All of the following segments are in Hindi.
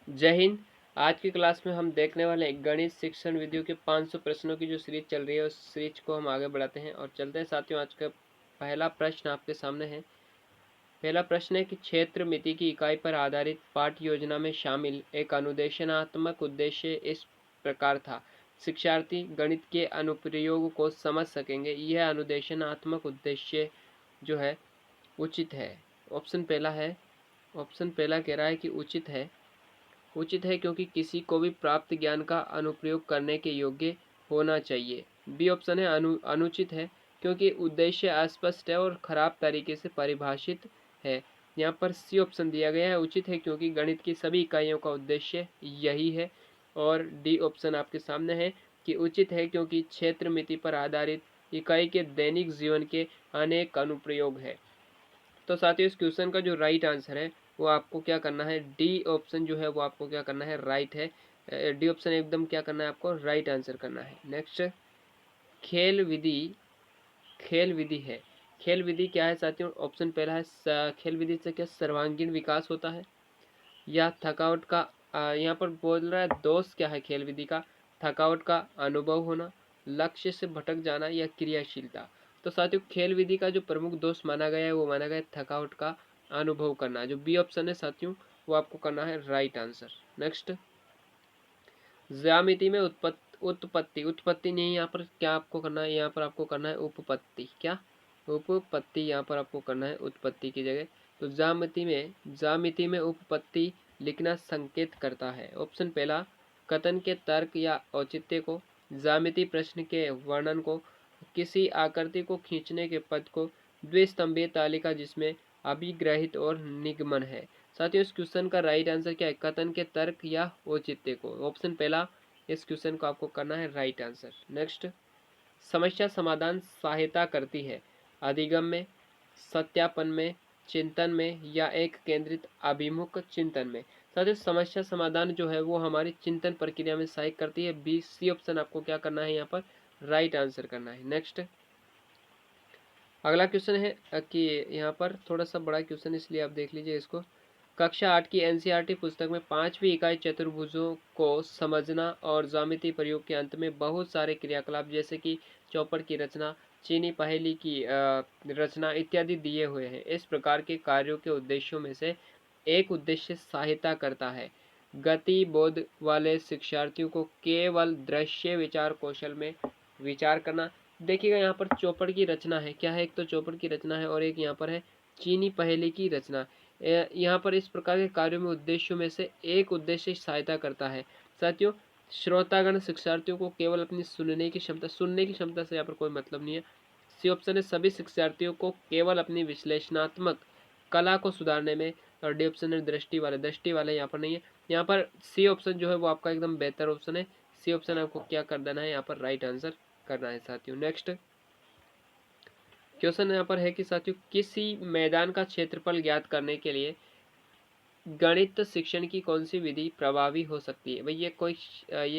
जय हिंद। आज की क्लास में हम देखने वाले हैं गणित शिक्षण विधियों के 500 प्रश्नों की जो सीरीज चल रही है उस सीरीज को हम आगे बढ़ाते हैं और चलते हैं साथियों। आज का पहला प्रश्न आपके सामने है। पहला प्रश्न है कि क्षेत्र मिति की इकाई पर आधारित पाठ्य योजना में शामिल एक अनुदेशनात्मक उद्देश्य इस प्रकार था। शिक्षार्थी गणित के अनुप्रयोग को समझ सकेंगे। यह अनुदेशनात्मक उद्देश्य जो है उचित है। ऑप्शन पहला कह रहा है कि उचित है क्योंकि किसी को भी प्राप्त ज्ञान का अनुप्रयोग करने के योग्य होना चाहिए। बी ऑप्शन है अनुचित है क्योंकि उद्देश्य अस्पष्ट है और खराब तरीके से परिभाषित है। यहाँ पर सी ऑप्शन दिया गया है, उचित है क्योंकि गणित की सभी इकाइयों का उद्देश्य यही है। और डी ऑप्शन आपके सामने है कि उचित है क्योंकि क्षेत्र मिति पर आधारित इकाई के दैनिक जीवन के अनेक अनुप्रयोग है। तो साथियों इस क्वेश्चन का जो राइट आंसर है वो आपको क्या करना है, डी ऑप्शन जो है वो आपको क्या करना है, राइट है। डी ऑप्शन एकदम क्या करना है, आपको राइट आंसर करना है। नेक्स्ट, खेल विधि खेल विधि है। खेल विधि क्या है साथियों? ऑप्शन पहला है खेल विधि से क्या सर्वांगीण विकास होता है या थकावट का यहाँ पर बोल रहा है दोष क्या है खेल विधि का? थकावट का अनुभव होना, लक्ष्य से भटक जाना या क्रियाशीलता। तो साथियों खेल विधि का जो प्रमुख दोष माना गया है वो माना गया है थकावट का अनुभव करना। जो बी ऑप्शन है साथियों वो आपको करना है राइट आंसर। नेक्स्ट, ज्यामिति में उत्पत्ति उत्पत्ति नहीं, यहाँ पर क्या आपको करना है, यहाँ पर आपको करना है उपपत्ति। क्या उपपत्ति? यहाँ पर आपको करना है उत्पत्ति की जगह। तो ज्यामिति में उपपत्ति लिखना संकेत करता है। ऑप्शन पहला, कथन के तर्क या औचित्य को, ज्यामिति प्रश्न के वर्णन को, किसी आकृति को खींचने के पद को, द्विस्तंभीय तालिका जिसमें अभिग्रहित और निगमन है। साथियों इस क्वेश्चन का राइट आंसर क्या है? कथन के तर्क या औचित्य को। ऑप्शन पहला इस क्वेश्चन को आपको करना है राइट आंसर। नेक्स्ट, समस्या समाधान सहायता करती है अधिगम में, सत्यापन में, चिंतन में या एक केंद्रित अभिमुख चिंतन में। साथियों समस्या समाधान जो है वो हमारी चिंतन प्रक्रिया में सहायक करती है। बी सी ऑप्शन आपको क्या करना है, यहाँ पर राइट आंसर करना है। नेक्स्ट, अगला क्वेश्चन है कि यहाँ पर थोड़ा सा बड़ा क्वेश्चन इसलिए आप देख लीजिए इसको। कक्षा 8 की एनसीईआरटी पुस्तक में 5वीं इकाई चतुर्भुजों को समझना और ज्यामिति प्रयोग के अंत में बहुत सारे क्रियाकलाप जैसे कि चौपड़ की रचना, चीनी पहेली की रचना इत्यादि दिए हुए हैं। इस प्रकार के कार्यों के उद्देश्यों में से एक उद्देश्य सहायता करता है गति बोध वाले शिक्षार्थियों को केवल दृश्य विचार कौशल में विचार करना। देखिएगा यहाँ पर चौपड़ की रचना है, क्या है? एक तो चौपड़ की रचना है और एक यहाँ पर है चीनी पहेली की रचना। यहाँ पर इस प्रकार के कार्यों में उद्देश्यों में से एक उद्देश्य सहायता करता है। साथियों श्रोतागण शिक्षार्थियों को केवल अपनी सुनने की क्षमता से यहाँ पर कोई मतलब नहीं है। सी ऑप्शन है सभी शिक्षार्थियों को केवल अपनी विश्लेषणात्मक कला को सुधारने में। और डी ऑप्शन है दृष्टि वाले यहाँ पर नहीं है। यहाँ पर सी ऑप्शन जो है वो आपका एकदम बेहतर ऑप्शन है। सी ऑप्शन आपको क्या कर देना है, यहाँ पर राइट आंसर करना है साथियों। नेक्स्ट क्वेश्चन यहाँ पर है कि साथियों किसी मैदान का क्षेत्रफल ज्ञात करने के लिए गणित शिक्षण की कौन सी विधि प्रभावी हो सकती है? भाई ये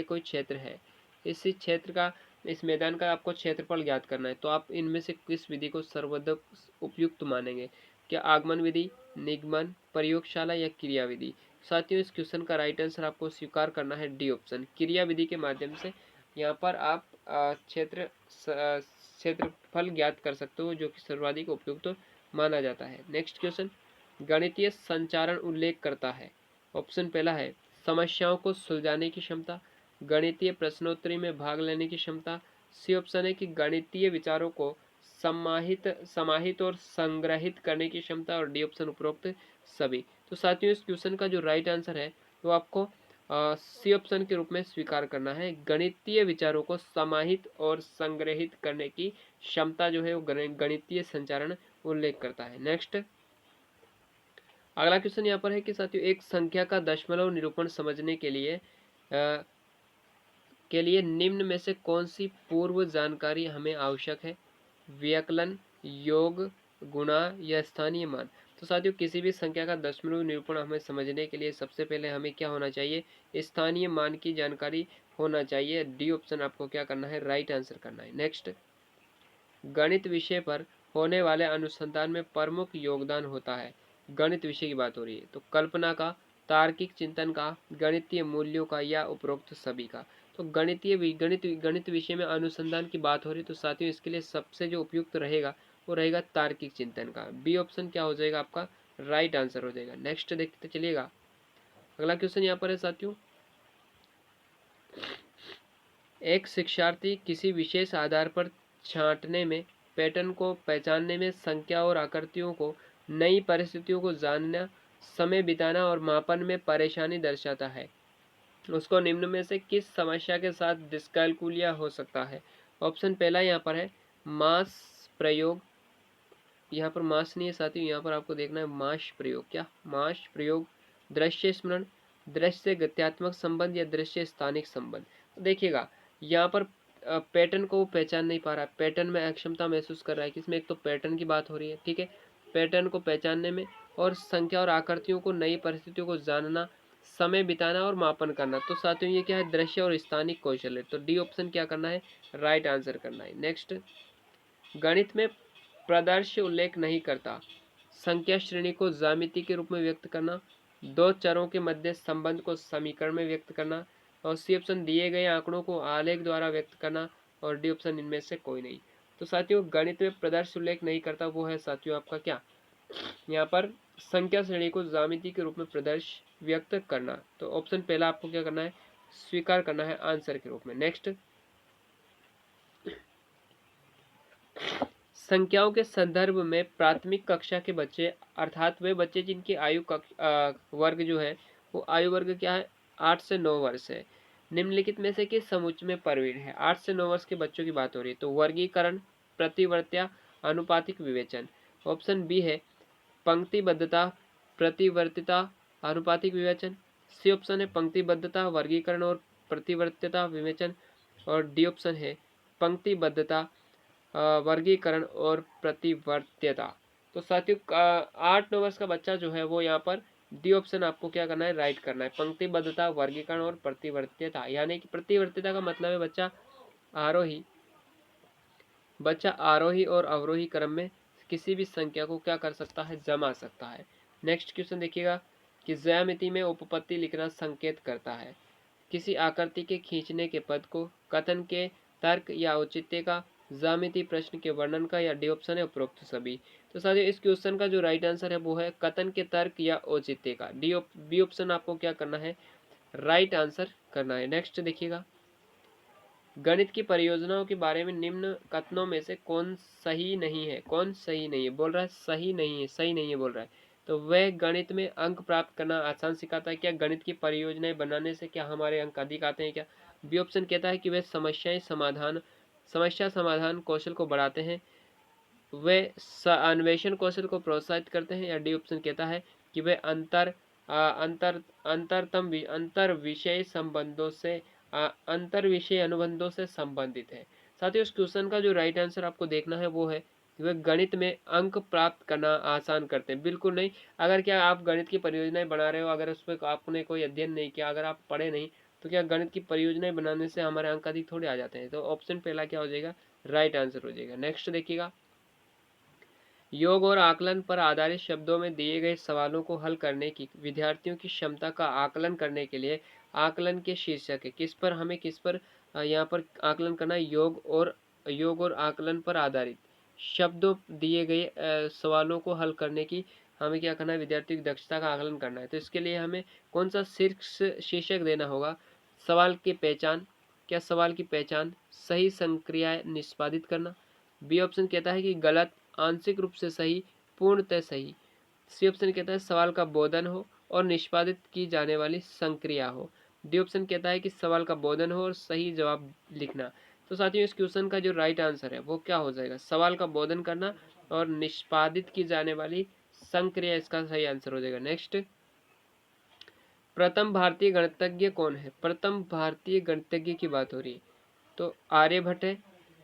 कोई क्षेत्र है, इस क्षेत्र का इस मैदान का आपको क्षेत्रफल ज्ञात करना है तो आप इनमें से किस विधि को सर्वाधिक उपयुक्त मानेंगे? क्या आगमन विधि, निगमन, प्रयोगशाला या क्रिया विधि? साथियों इस क्वेश्चन का राइट आंसर आपको स्वीकार करना है डी ऑप्शन, क्रिया विधि के माध्यम से यहाँ पर आप क्षेत्रफल ज्ञात कर सकते हो जो कि सर्वाधिक उपयुक्त माना जाता है। नेक्स्ट क्वेश्चन, गणितीय संचारण उल्लेख करता है। ऑप्शन पहला है समस्याओं को सुलझाने की क्षमता, गणितीय प्रश्नोत्तरी में भाग लेने की क्षमता। सी ऑप्शन है कि गणितीय विचारों को समाहित और संग्रहित करने की क्षमता। और डी ऑप्शन उपरोक्त सभी। तो साथियों इस क्वेश्चन का जो राइट आंसर है वो आपको सी ऑप्शन के रूप में स्वीकार करना है। गणितीय विचारों को समाहित और संग्रहित करने की क्षमता जो है वो गणितीय संचारण उल्लेख करता है। नेक्स्ट अगला क्वेश्चन यहाँ पर है कि साथियों एक संख्या का दशमलव निरूपण समझने के लिए निम्न में से कौन सी पूर्व जानकारी हमें आवश्यक है? व्यकलन, योग, गुणा या स्थानीय मान। तो साथियों किसी भी संख्या का दशमलव निरूपण हमें समझने के लिए सबसे पहले हमें क्या होना चाहिए? स्थानीय मान की जानकारी होना चाहिए। डी ऑप्शन आपको क्या करना है, राइट आंसर करना है। नेक्स्ट, गणित विषय पर होने वाले अनुसंधान में प्रमुख योगदान होता है। गणित विषय की बात हो रही है तो कल्पना का, तार्किक चिंतन का, गणितीय मूल्यों का, या उपरोक्त सभी का। तो गणित विषय में अनुसंधान की बात हो रही है, तो साथियों इसके लिए सबसे जो उपयुक्त रहेगा वो रहेगा तार्किक चिंतन का। बी ऑप्शन क्या हो जाएगा आपका राइट आंसर हो जाएगा। नेक्स्ट देखते चलिएगा, अगला क्वेश्चन यहाँ पर है साथियों, एक शिक्षार्थी किसी विशेष आधार पर छांटने में, पैटर्न को पहचानने में, संख्या और आकृतियों को, नई परिस्थितियों को जानना, समय बिताना और मापन में परेशानी दर्शाता है, उसको निम्न में से किस समस्या के साथ डिस्कैलकुलिया हो सकता है। ऑप्शन पहला यहाँ पर है मास प्रयोग, यहाँ पर मास नहीं है साथियों, यहाँ पर आपको देखना है माश प्रयोग, क्या माश प्रयोग, दृश्य स्मरण, दृश्य गत्यात्मक संबंध, या दृश्य स्थानिक संबंध। तो देखिएगा यहाँ पर पैटर्न को वो पहचान नहीं पा रहा है, पैटर्न में अक्षमता महसूस कर रहा है, किसमें, एक तो पैटर्न की बात हो रही है, ठीक है, पैटर्न को पहचानने में, और संख्या और आकृतियों को, नई परिस्थितियों को जानना, समय बिताना और मापन करना। तो साथियों ये क्या है, दृश्य और स्थानिक कौशल है। तो डी ऑप्शन क्या करना है, राइट आंसर करना है। नेक्स्ट, गणित में प्रदर्श उल्लेख नहीं करता, संख्या श्रेणी को ज्यामिति के रूप में व्यक्त करना, दो चरों के मध्य संबंध को समीकरण में व्यक्त करना, और सी ऑप्शन दिए गए आंकड़ों को आलेख द्वारा व्यक्त करना, और डी ऑप्शन इनमें से कोई नहीं। तो साथियों गणित में प्रदर्श उल्लेख नहीं करता वो है साथियों आपका क्या, यहाँ पर संख्या श्रेणी को ज्यामिति के रूप में प्रदर्श व्यक्त करना। तो ऑप्शन पहला आपको क्या करना है, स्वीकार करना है आंसर के रूप में। नेक्स्ट, संख्याओं के संदर्भ में प्राथमिक कक्षा के बच्चे, अर्थात वे बच्चे जिनकी आयु वर्ग जो है वो आयु वर्ग क्या है 8 से 9 वर्ष है, निम्नलिखित में से किस समूह में प्रवीण है। 8 से 9 वर्ष के बच्चों की बात हो रही है। तो वर्गीकरण, प्रतिवर्त्या, अनुपातिक विवेचन। ऑप्शन बी है पंक्तिबद्धता, प्रतिवर्तिता, अनुपातिक विवेचन। सी ऑप्शन है पंक्तिबद्धता, वर्गीकरण और प्रतिवर्त्यता विवेचन, और डी ऑप्शन है पंक्तिबद्धता, वर्गीकरण और प्रतिवर्त्यता। तो साथियों 8-9 वर्ष का बच्चा जो है वो यहाँ पर डी ऑप्शन आपको क्या करना है, राइट करना है, पंक्तिबद्धता, वर्गीकरण और प्रतिवर्त्यता। यानी कि प्रतिवर्त्यता का मतलब है बच्चा आरोही और अवरोही क्रम में किसी भी संख्या को क्या कर सकता है, जमा सकता है। नेक्स्ट क्वेश्चन देखिएगा कि ज्यामिति में उपपत्ति लिखना संकेत करता है, किसी आकृति के खींचने के पद को, कथन के तर्क या औचित्य का, ज्यामिति प्रश्न के वर्णन का, या डी ऑप्शन है उपरोक्त सभी। तो साथियों इस क्वेश्चन का जो राइट आंसर है वो है कथन के तर्क या औचित्य का। बी ऑप्शन आपको क्या करना है, राइट आंसर करना है। नेक्स्ट देखिएगा, गणित की परियोजनाओं के बारे में निम्न कथनों में से कौन सही नहीं है, कौन सही नहीं है, बोल रहा है सही नहीं है, सही नहीं है बोल रहा है। तो वह गणित में अंक प्राप्त करना आसान सिखाता है, क्या गणित की परियोजनाएं बनाने से क्या हमारे अंक अधिक आते हैं क्या। बी ऑप्शन कहता है कि वह समस्या समाधान कौशल को बढ़ाते हैं, वे अन्वेषण कौशल को प्रोत्साहित करते हैं, या डी ऑप्शन कहता है कि वे अंतर विषय संबंधों से अंतर विषय अनुबंधों से संबंधित है। साथियों इस क्वेश्चन का जो राइट आंसर आपको देखना है वो है वे गणित में अंक प्राप्त करना आसान करते हैं। बिल्कुल नहीं, अगर क्या आप गणित की परियोजनाएं बना रहे हो, अगर उस पर आपने कोई अध्ययन नहीं किया, अगर आप पढ़े नहीं, तो क्या गणित की परियोजनाएं बनाने से हमारे अंक अधिक थोड़े आ जाते हैं। तो ऑप्शन पहला क्या हो जाएगा, राइट आंसर हो जाएगा। नेक्स्ट देखिएगा, योग और आकलन पर आधारित शब्दों में दिए गए सवालों को हल करने की विद्यार्थियों की क्षमता का आकलन करने के लिए आकलन के शीर्षक है। किस पर यहाँ पर आकलन करना है, योग और आकलन पर आधारित शब्दों दिए गए सवालों को हल करने की हमें क्या करना है, विद्यार्थियों की दक्षता का आकलन करना है। तो इसके लिए हमें कौन सा शीर्षक देना होगा, सवाल की पहचान, क्या सवाल की पहचान, सही संक्रियाएं निष्पादित करना। बी ऑप्शन कहता है कि गलत, आंशिक रूप से सही, पूर्णतः सही। सी ऑप्शन कहता है सवाल का बोधन हो और निष्पादित की जाने वाली संक्रिया हो। डी ऑप्शन कहता है कि सवाल का बोधन हो और सही जवाब लिखना। तो साथियों इस क्वेश्चन का जो राइट आंसर है वो क्या हो जाएगा, सवाल का बोधन करना और निष्पादित की जाने वाली संक्रिया इसका सही आंसर हो जाएगा। नेक्स्ट, प्रथम भारतीय गणितज्ञ कौन है। प्रथम भारतीय गणितज्ञ की बात हो रही है, तो आर्यभट्ट है,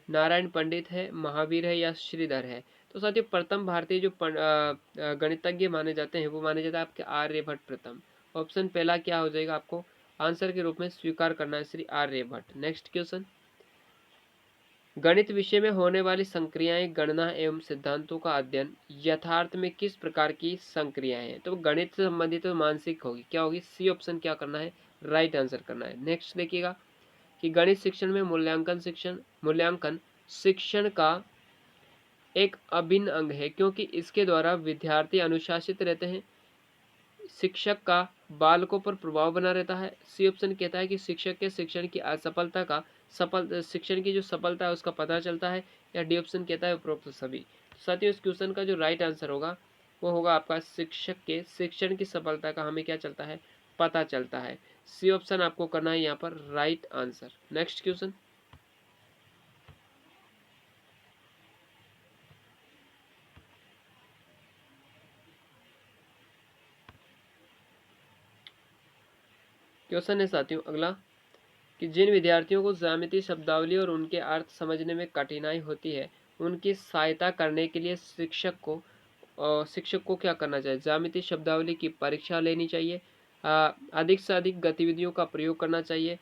नारायण पंडित है, महावीर है, या श्रीधर है। तो साथियों प्रथम भारतीय जो गणितज्ञ माने जाते हैं वो माने जाते हैं आपके आर्यभट्ट प्रथम। ऑप्शन पहला क्या हो जाएगा, आपको आंसर के रूप में स्वीकार करना है श्री आर्यभट्ट। नेक्स्ट क्वेश्चन, गणित विषय में होने वाली संक्रियाएं, गणना एवं सिद्धांतों का अध्ययन यथार्थ में किस प्रकार की संक्रियाएं हैं। तो गणित से संबंधित तो मानसिक होगी, क्या होगी, सी ऑप्शन क्या करना है, राइट आंसर करना है। नेक्स्ट देखिएगा कि गणित शिक्षण में मूल्यांकन शिक्षण का एक अभिन्न अंग है, क्योंकि इसके द्वारा विद्यार्थी अनुशासित रहते हैं, शिक्षक का बालकों पर प्रभाव बना रहता है। सी ऑप्शन कहता है कि शिक्षक के शिक्षण की असफलता का शिक्षण की जो सफलता है उसका पता चलता है। या डी ऑप्शन कहता है उपरोक्त सभी। साथियों, इस क्वेश्चन का जो राइट आंसर होगा वो होगा आपका शिक्षक के शिक्षण की सफलता का हमें क्या चलता है, पता चलता है। सी ऑप्शन आपको करना है यहाँ पर right answer. Next question, question है साथियों अगला कि जिन विद्यार्थियों को ज्यामितीय शब्दावली और उनके अर्थ समझने में कठिनाई होती है, उनकी सहायता करने के लिए शिक्षक को क्या करना चाहिए, ज्यामितीय शब्दावली की परीक्षा लेनी चाहिए, अधिक से अधिक गतिविधियों का प्रयोग करना चाहिए,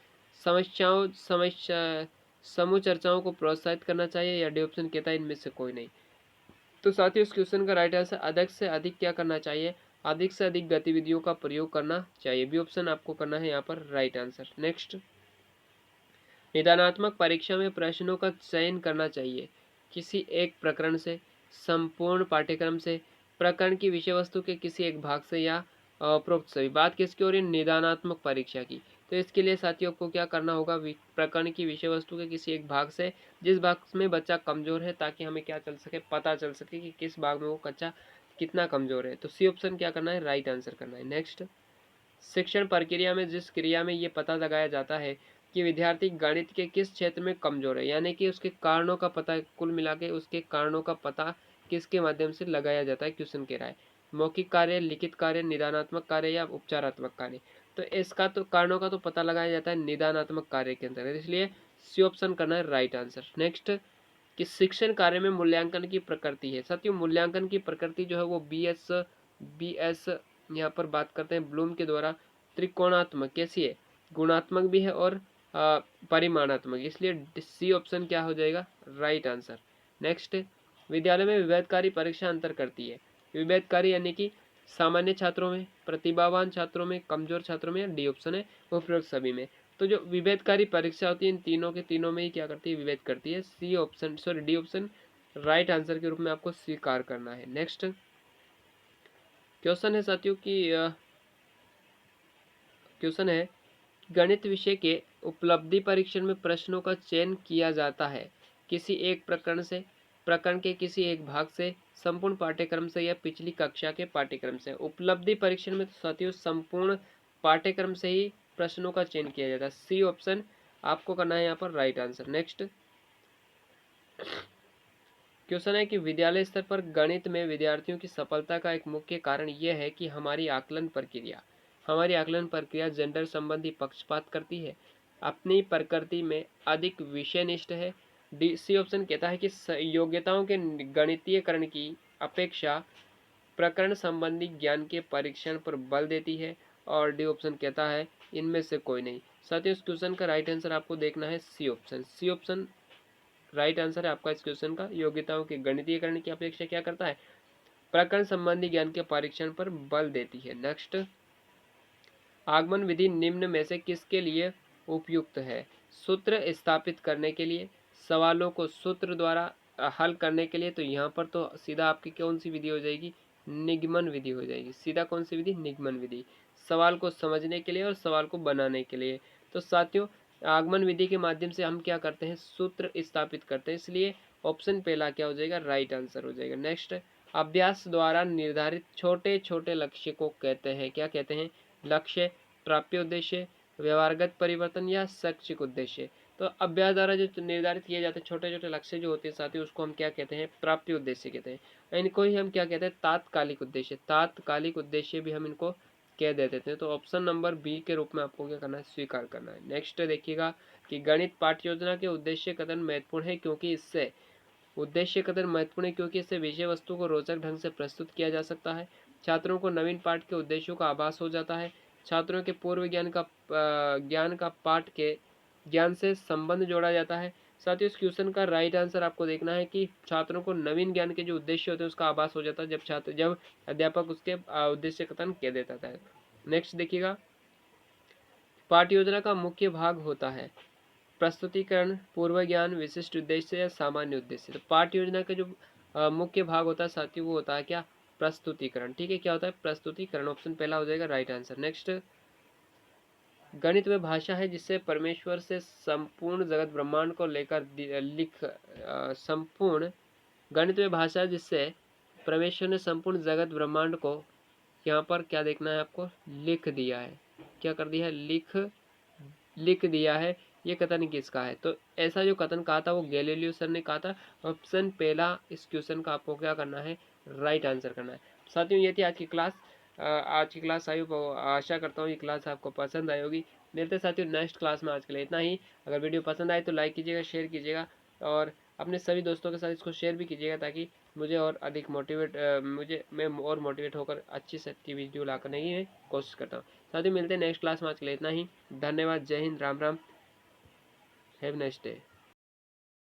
समूह चर्चाओं को प्रोत्साहित करना चाहिए, या डी ऑप्शन कहता है इनमें से कोई नहीं। तो साथियों, इस क्वेश्चन का राइट आंसर अधिक से अधिक क्या करना चाहिए, अधिक से अधिक गतिविधियों का प्रयोग करना चाहिए। बी ऑप्शन आपको करना है यहाँ पर राइट आंसर। नेक्स्ट, निदानात्मक परीक्षा में प्रश्नों का चयन करना चाहिए किसी एक प्रकरण से, संपूर्ण पाठ्यक्रम से, प्रकरण की विषय वस्तु के किसी एक भाग से, या उपरोक्त सभी। बात किसकी हो रही है, निदानात्मक परीक्षा की। तो इसके लिए साथियों को क्या करना होगा, प्रकरण की विषय वस्तु के किसी एक भाग से, जिस भाग में बच्चा कमजोर है, ताकि हमें क्या चल सके, पता चल सके कि किस भाग में वो कच्चा कितना कमजोर है। तो सी ऑप्शन क्या करना है, राइट आंसर करना है। नेक्स्ट, शिक्षण प्रक्रिया में जिस क्रिया में ये पता लगाया जाता है कि विद्यार्थी गणित के किस क्षेत्र में कमजोर है, यानी कि उसके कारणों का पता, कुल मिला के उसके कारणों का पता किसके माध्यम से लगाया जाता है, क्वेश्चन कह रहा है मौखिक कार्य, लिखित कार्य, निदानात्मक कार्य या उपचारात्मक कार्य। तो इसका तो कारणों का तो पता लगाया जाता है निदानात्मक कार्य के अंतर्गत, इसलिए सी ऑप्शन करना है राइट आंसर। नेक्स्ट, कि शिक्षण कार्य में मूल्यांकन की प्रकृति है। साथियों, मूल्यांकन की प्रकृति जो है वो बी एस यहाँ पर बात करते हैं ब्लूम के द्वारा त्रिकोणात्मक कैसी है, गुणात्मक भी है और परिमाणात्मक, इसलिए सी ऑप्शन क्या हो जाएगा, राइट आंसर। नेक्स्ट, विद्यालय में विभेदकारी परीक्षा अंतर करती है। विभेदकारी यानी कि सामान्य छात्रों में, प्रतिभावान छात्रों में, कमजोर छात्रों में, या डी ऑप्शन है उपरोक्त सभी में। तो जो विभेदकारी परीक्षा होती है इन तीनों के तीनों में ही क्या करती है, विभेद करती है। C option sorry D option right answer के रूप में आपको स्वीकार करना है। नेक्स्ट क्वेश्चन है साथियों कि क्वेश्चन है गणित विषय के उपलब्धि परीक्षण में प्रश्नों का चयन किया जाता है किसी एक प्रकरण से, प्रकरण के किसी एक भाग से, संपूर्ण पाठ्यक्रम से, या पिछली कक्षा के पाठ्यक्रम से। उपलब्धि परीक्षण में तो साथियों संपूर्ण पाठ्यक्रम से ही प्रश्नों का चयन किया जाता है। सी ऑप्शन आपको करना है यहाँ पर राइट आंसर। नेक्स्ट क्वेश्चन है कि विद्यालय स्तर पर गणित में विद्यार्थियों की सफलता का एक मुख्य कारण यह है कि हमारी आकलन प्रक्रिया जेंडर संबंधी पक्षपात करती है, अपनी प्रकृति में अधिक विषयनिष्ठ है। डी सी ऑप्शन कहता है कि योग्यताओं के गणितीयकरण की अपेक्षा प्रकरण संबंधी ज्ञान के परीक्षण पर बल देती है, और डी ऑप्शन कहता है इनमें से कोई नहीं। साथियों, इस क्वेश्चन का राइट आंसर आपको देखना है C option. C option right answer है आपका इस क्वेश्चन का, योग्यताओं के गणितीयकरण की अपेक्षा क्या करता है, प्रकरण संबंधी ज्ञान के परीक्षण पर बल देती है। नेक्स्ट, आगमन विधि निम्न में से किसके लिए उपयुक्त है, सूत्र स्थापित करने के लिए, सवालों को सूत्र द्वारा हल करने के लिए। तो यहाँ पर तो सीधा आपकी कौन सी विधि हो जाएगी, निगमन विधि हो जाएगी। सीधा कौन सी विधि, निगमन विधि, सवाल को समझने के लिए और सवाल को बनाने के लिए। तो साथियों, आगमन विधि के माध्यम से हम क्या करते हैं, सूत्र स्थापित करते हैं, इसलिए ऑप्शन पहला क्या हो जाएगा, राइट आंसर हो जाएगा। नेक्स्ट, अभ्यास द्वारा निर्धारित छोटे छोटे लक्ष्य को कहते हैं, क्या कहते हैं, लक्ष्य, प्राप्य उद्देश्य, व्यवहारगत परिवर्तन, या शैक्षिक उद्देश्य। तो अभ्यास द्वारा जो निर्धारित किए जाते हैं छोटे छोटे लक्ष्य जो होते हैं साथियों, उसको हम क्या कहते हैं, प्राप्य उद्देश्य कहते हैं। इनको ही हम क्या कहते हैं, तात्कालिक उद्देश्य, तात्कालिक उद्देश्य भी हम इनको कह देते थे। तो ऑप्शन नंबर बी के रूप में आपको क्या करना है, स्वीकार करना है। नेक्स्ट देखिएगा कि गणित पाठ्य योजना के उद्देश्य कथन महत्वपूर्ण है क्योंकि इससे विषय वस्तु को रोचक ढंग से प्रस्तुत किया जा सकता है, छात्रों को नवीन पाठ के उद्देश्यों का आभास हो जाता है, छात्रों के पूर्व ज्ञान का पाठ के ज्ञान से संबंध जोड़ा जाता है, साथियों, इस क्वेश्चन का राइट आंसर आपको देखना है कि छात्रों को नवीन ज्ञान के जो उद्देश्य होते हैं उसका आभास हो जाता है जब अध्यापक उसके उद्देश्य कथन कह देता था। नेक्स्ट देखिएगा, पाठ्य योजना का मुख्य भाग होता है प्रस्तुतिकरण, पूर्व ज्ञान, विशिष्ट उद्देश्य या सामान्य उद्देश्य। तो पाठ्य योजना का जो मुख्य भाग होता है साथियों वो होता है क्या, प्रस्तुतिकरण। ठीक है, क्या होता है, प्रस्तुतिकरण। ऑप्शन पहला हो जाएगा राइट आंसर। नेक्स्ट, गणित में भाषा है जिससे परमेश्वर से संपूर्ण जगत ब्रह्मांड को लेकर संपूर्ण गणित में भाषा है जिससे परमेश्वर ने संपूर्ण जगत ब्रह्मांड को, यहाँ पर क्या देखना है आपको, लिख दिया है। क्या कर दिया है, लिख दिया है। ये कथन किसका है, तो ऐसा जो कथन कहा था वो गैलीलियो सर ने कहा था। ऑप्शन पहला इस क्वेश्चन का आपको क्या करना है, राइट आंसर करना है। साथियों, ये थी आज की क्लास। आशा करता हूँ ये क्लास आपको पसंद आई होगी। मिलते हैं साथियों नेक्स्ट क्लास में। आज के लिए इतना ही। अगर वीडियो पसंद आए तो लाइक कीजिएगा, शेयर कीजिएगा और अपने सभी दोस्तों के साथ इसको शेयर भी कीजिएगा ताकि मुझे और अधिक मैं और मोटिवेट होकर अच्छी से अच्छी वीडियो ला करने की कोशिश करता हूँ। साथियों, मिलते हैं नेक्स्ट क्लास में। आज के लिए इतना ही। धन्यवाद। जय Hind. Ram Ram. Have nice day.